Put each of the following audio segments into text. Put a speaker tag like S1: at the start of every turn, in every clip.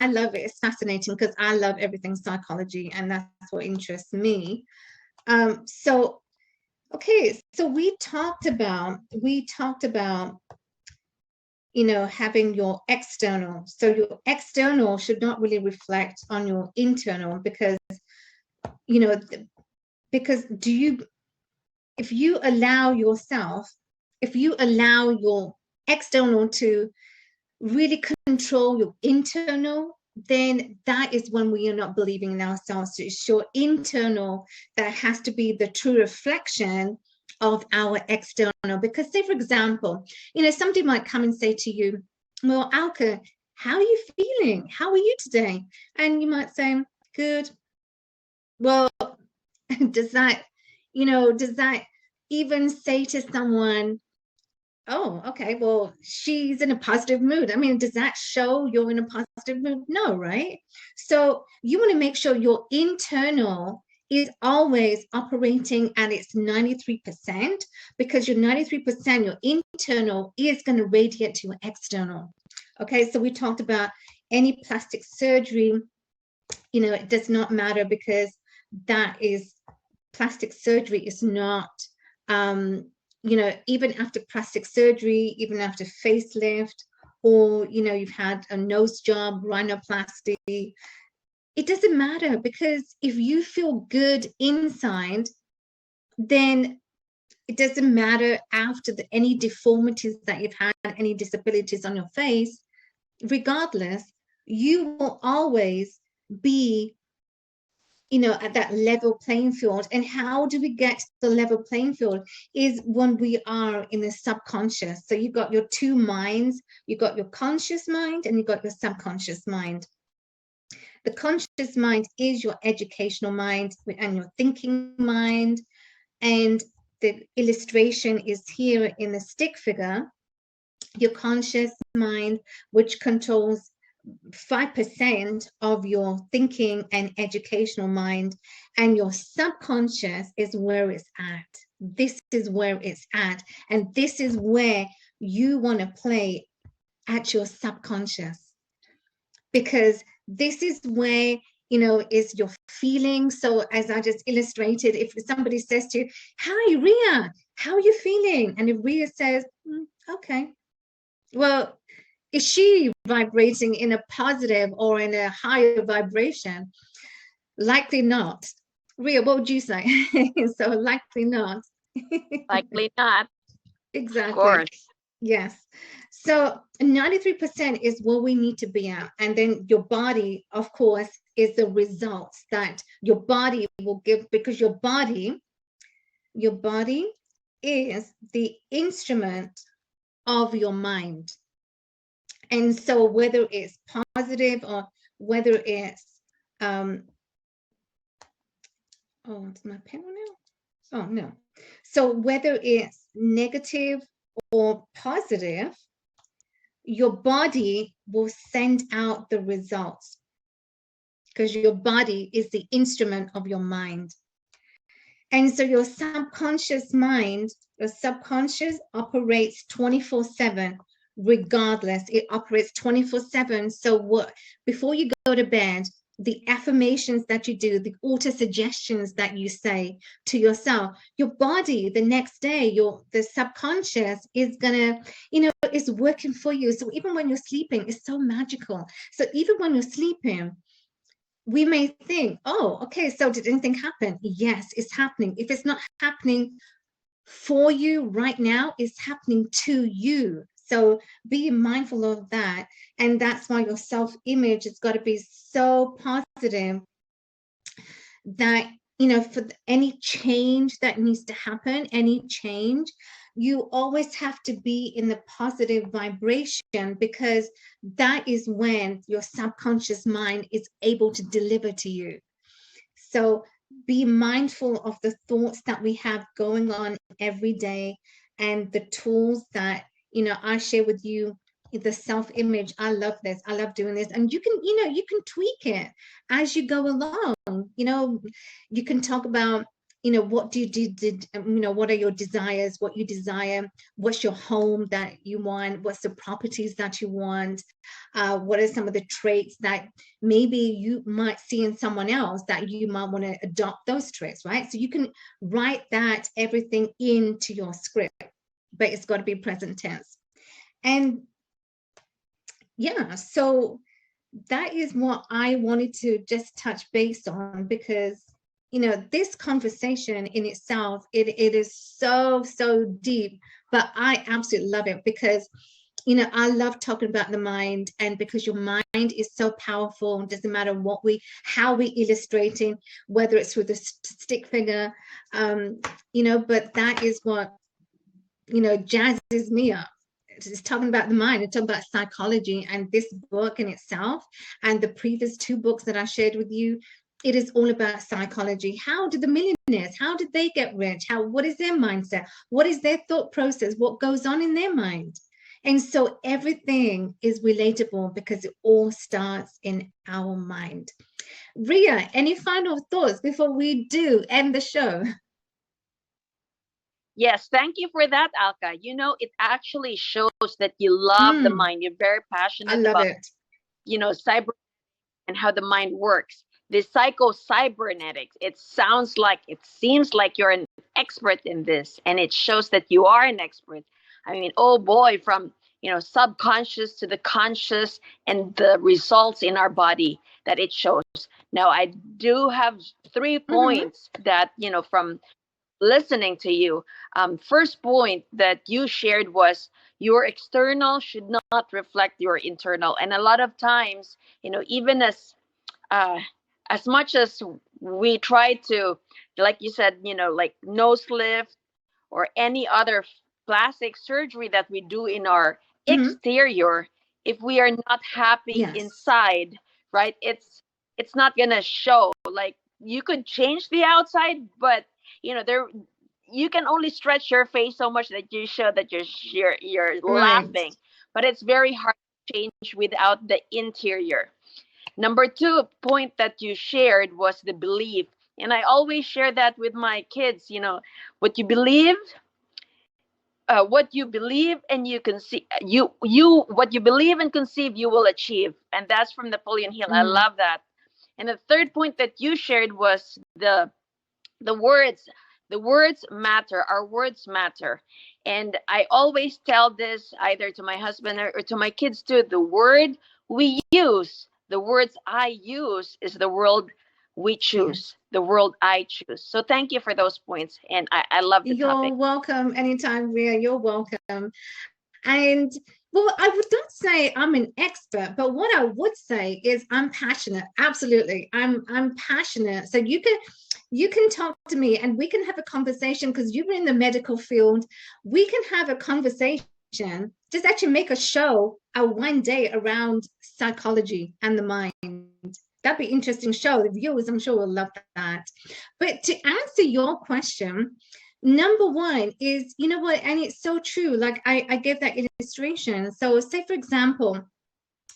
S1: I love it. It's fascinating because I love everything psychology, and that's what interests me. So okay, so we talked about having your external. So your external should not really reflect on your internal, because if you allow your external to really control your internal, then that is when we are not believing in ourselves. So it's your internal that has to be the true reflection of our external. Because say, for example, somebody might come and say to you, well, 𝗥𝗵𝗲, how are you feeling? How are you today? And you might say, good. Well, does that even say to someone, oh, okay, well, she's in a positive mood? I mean, does that show you're in a positive mood? No, right? So you want to make sure your internal is always operating at its 93%, because your 93%, your internal, is going to radiate to your external. Okay, so we talked about any plastic surgery, it does not matter, because plastic surgery is not, even after plastic surgery, even after facelift, or, you've had a nose job, rhinoplasty, it doesn't matter, because if you feel good inside, then it doesn't matter after any deformities that you've had, any disabilities on your face. Regardless, you will always be at that level playing field. And how do we get to the level playing field? Is when we are in the subconscious. So you've got your two minds. You've got your conscious mind and you've got your subconscious mind. The conscious mind is your educational mind and your thinking mind. And the illustration is here in the stick figure. Your conscious mind, which controls 5% of your thinking and educational mind, and your subconscious is where it's at. This is where it's at, and this is where you want to play, at your subconscious, because this is where is your feeling. So as I just illustrated, if somebody says to you, hi Ria, how are you feeling? And if Ria says, okay, well, is she vibrating in a positive or in a higher vibration? Likely not. Ria, what would you say? So likely not.
S2: Likely not.
S1: Exactly.
S2: Of course.
S1: Yes. So 93% is where we need to be at. And then your body, of course, is the results that your body will give, because your body is the instrument of your mind. And so whether it's positive or whether it's, oh, it's my pen now? Oh, no. So whether it's negative or positive, your body will send out the results, because your body is the instrument of your mind. And so your subconscious mind, your subconscious operates 24/7. Regardless, it operates 24/7. So what, before you go to bed, the affirmations that you do, the auto suggestions that you say to yourself, your body the next day, the subconscious is gonna, is working for you. So even when you're sleeping, it's so magical. So even when you're sleeping, we may think, oh, okay, so did anything happen? Yes, it's happening. If it's not happening for you right now, it's happening to you. So be mindful of that. And that's why your self-image has got to be so positive that, for any change that needs to happen, any change, you always have to be in the positive vibration, because that is when your subconscious mind is able to deliver to you. So be mindful of the thoughts that we have going on every day, and the tools that I share with you, the self-image. I love this. I love doing this. And you can, you can tweak it as you go along. You can talk about you know, what do you you know, what are your desires, what you desire, what's your home that you want, what's the properties that you want, what are some of the traits that maybe you might see in someone else that you might want to adopt those traits, right? So you can write that everything into your script, but it's got to be present tense. And yeah, so that is what I wanted to just touch base on, because you know, this conversation in itself, it is so deep, but I absolutely love it, because you know, I love talking about the mind, and because your mind is so powerful, it doesn't matter what how we illustrating, whether it's with a stick figure, you know, but that is what, you know, jazzes me up. It's talking about the mind, it's talking about psychology, and this book in itself and the previous 2 books that I shared with you, it is all about psychology. How did the millionaires, how did they get rich? What is their mindset? What is their thought process? What goes on in their mind? And so everything is relatable because it all starts in our mind. Ria, any final thoughts before we do end the show?
S2: Yes, thank you for that, Alka. You know, it actually shows that you love the mind. You're very
S1: I
S2: passionate
S1: love
S2: about,
S1: it.
S2: you know, cyber and how the mind works. The psycho-cybernetics, it seems like you're an expert in this, and it shows that you are an expert. I mean, oh boy, from, you know, subconscious to the conscious, and the results in our body that it shows. Now, I do have 3 points that, you know, from listening to you. First point that you shared was your external should not reflect your internal. And a lot of times, you know, even as much as we try to, like you said, you know, like nose lift or any other plastic surgery that we do in our exterior, if we are not happy
S1: Yes.
S2: inside, right, it's not gonna show. Like, you could change the outside, but you know, you can only stretch your face so much that you show that you're laughing, but it's very hard to change without the interior. Number 2 point that you shared was the belief. And I always share that with my kids, you know, what you believe, and you can see, what you believe and conceive, you will achieve. And that's from Napoleon Hill. I love that. And the 3rd point that you shared was the words. The words matter. Our words matter. And I always tell this either to my husband or to my kids too. The word we use, the words I use, is the world we choose, the world I choose. So thank you for those points. And I love the topic.
S1: You're welcome. Anytime, Ria, you're welcome. And well, I would not say I'm an expert, but what I would say is I'm passionate. Absolutely. I'm passionate. So you can talk to me and we can have a conversation, because you're in the medical field. We can have a conversation, just actually make a show one day around psychology and the mind. That'd be an interesting show. The viewers, I'm sure, will love that. But to answer your question, number 1 is, you know what, and it's so true. Like I gave that illustration. So say, for example,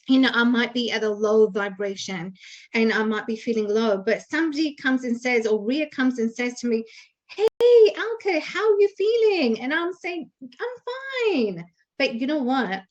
S1: you know, I might be at a low vibration and I might be feeling low, but somebody comes and says, or Ria comes and says to me, hey, Alka, how are you feeling? And I'm saying, I'm fine. But you know what?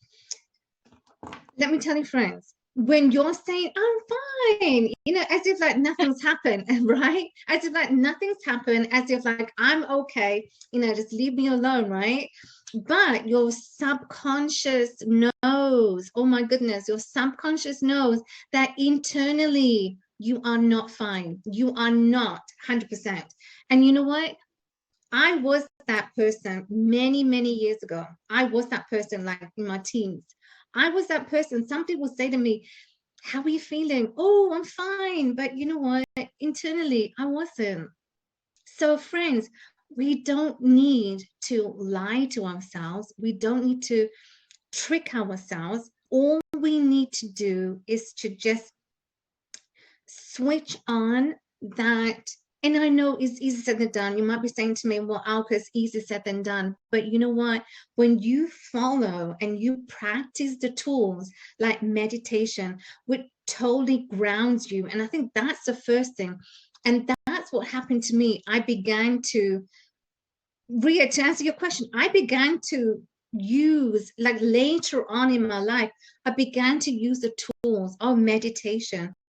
S1: Let me tell you, friends, when you're saying, I'm fine, you know, as if like nothing's happened, right? As if like nothing's happened, as if like I'm okay, you know, just leave me alone, right? But your subconscious knows, oh my goodness, your subconscious knows that internally you are not fine. You are not 100%. And you know what? I was that person many years ago. I was that person, like in my teens. I was that person. Somebody will say to me, how are you feeling? Oh, I'm fine. But you know what? Internally, I wasn't. So friends, we don't need to lie to ourselves. We don't need to trick ourselves. All we need to do is to just switch on that. And I know it's easier said than done. You might be saying to me, well, Alka, it's easier said than done. But you know what? When you follow and you practice the tools like meditation, which totally grounds you. And I think that's the first thing. And that's what happened to me. I began to, Ria, to answer your question, I began to use, like later on in my life, I began to use the tools of meditation